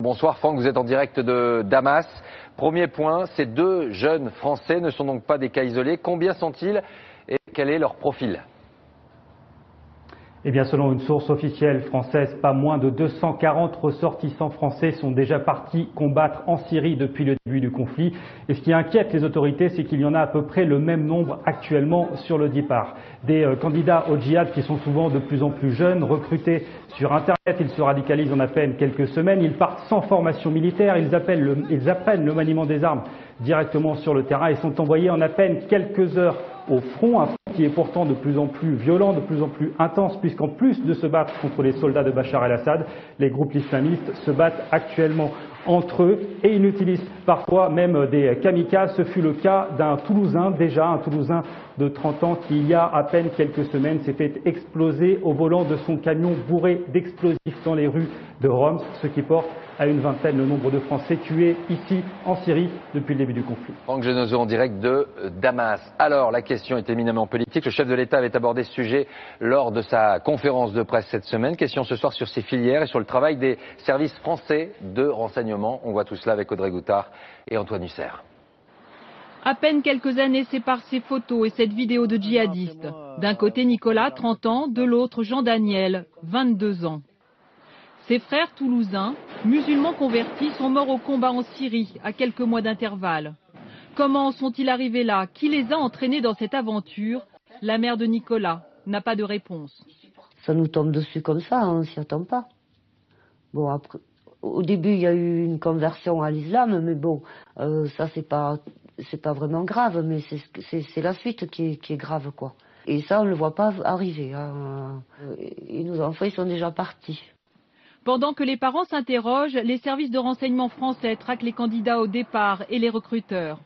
Bonsoir Franck, vous êtes en direct de Damas. Premier point, ces deux jeunes Français ne sont donc pas des cas isolés. Combien sont-ils et quel est leur profil ? Eh bien, selon une source officielle française, pas moins de 240 ressortissants français sont déjà partis combattre en Syrie depuis le début du conflit. Et ce qui inquiète les autorités, c'est qu'il y en a à peu près le même nombre actuellement sur le départ. Des candidats au djihad qui sont souvent de plus en plus jeunes, recrutés sur Internet, ils se radicalisent en à peine quelques semaines, ils partent sans formation militaire, ils apprennent le maniement des armes directement sur le terrain et sont envoyés en à peine quelques heures au front, un front qui est pourtant de plus en plus violent, de plus en plus intense, puisqu'en plus de se battre contre les soldats de Bachar el-Assad, les groupes islamistes se battent actuellement entre eux et ils utilisent parfois même des kamikazes. Ce fut le cas d'un Toulousain, déjà un Toulousain de 30 ans qui, il y a à peine quelques semaines, s'est fait exploser au volant de son camion bourré d'explosifs dans les rues de Homs, ce qui porte à une vingtaine le nombre de Français tués ici en Syrie depuis le début du conflit. Franck Genozo en direct de Damas. Alors, la question est éminemment politique. Le chef de l'État avait abordé ce sujet lors de sa conférence de presse cette semaine. Question ce soir sur ces filières et sur le travail des services français de renseignement. On voit tout cela avec Audrey Goutard et Antoine Husser. À peine quelques années séparent ces photos et cette vidéo de djihadistes. D'un côté Nicolas, 30 ans, de l'autre Jean-Daniel, 22 ans. Ses frères toulousains, musulmans convertis, sont morts au combat en Syrie, à quelques mois d'intervalle. Comment sont-ils arrivés là? Qui les a entraînés dans cette aventure? La mère de Nicolas n'a pas de réponse. Ça nous tombe dessus comme ça, on s'y attend pas. Bon, après, au début, il y a eu une conversion à l'islam, mais bon, ça c'est pas vraiment grave, mais c'est la suite qui est grave, quoi. Et ça, on ne le voit pas arriver. Hein. Et nos enfants, ils sont déjà partis. Pendant que les parents s'interrogent, les services de renseignement français traquent les candidats au départ et les recruteurs.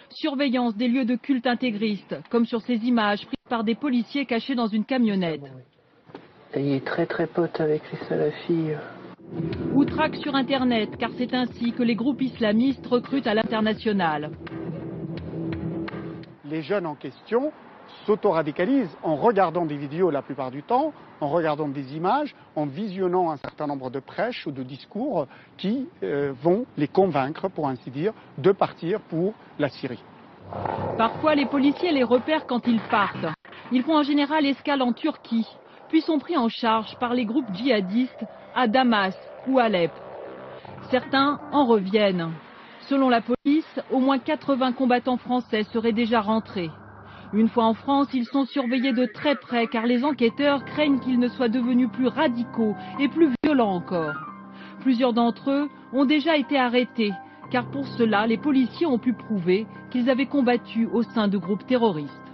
Surveillance des lieux de culte intégristes, comme sur ces images prises par des policiers cachés dans une camionnette. Il est très pote avec les salafis. Ou traque sur Internet, car c'est ainsi que les groupes islamistes recrutent à l'international. Les jeunes en question s'auto-radicalisent en regardant des vidéos la plupart du temps, en regardant des images, en visionnant un certain nombre de prêches ou de discours qui vont les convaincre, pour ainsi dire, de partir pour la Syrie. Parfois, les policiers les repèrent quand ils partent. Ils font en général escale en Turquie, puis sont pris en charge par les groupes djihadistes à Damas ou Alep. Certains en reviennent. Selon la police, au moins 80 combattants français seraient déjà rentrés. Une fois en France, ils sont surveillés de très près car les enquêteurs craignent qu'ils ne soient devenus plus radicaux et plus violents encore. Plusieurs d'entre eux ont déjà été arrêtés car pour cela, les policiers ont pu prouver qu'ils avaient combattu au sein de groupes terroristes.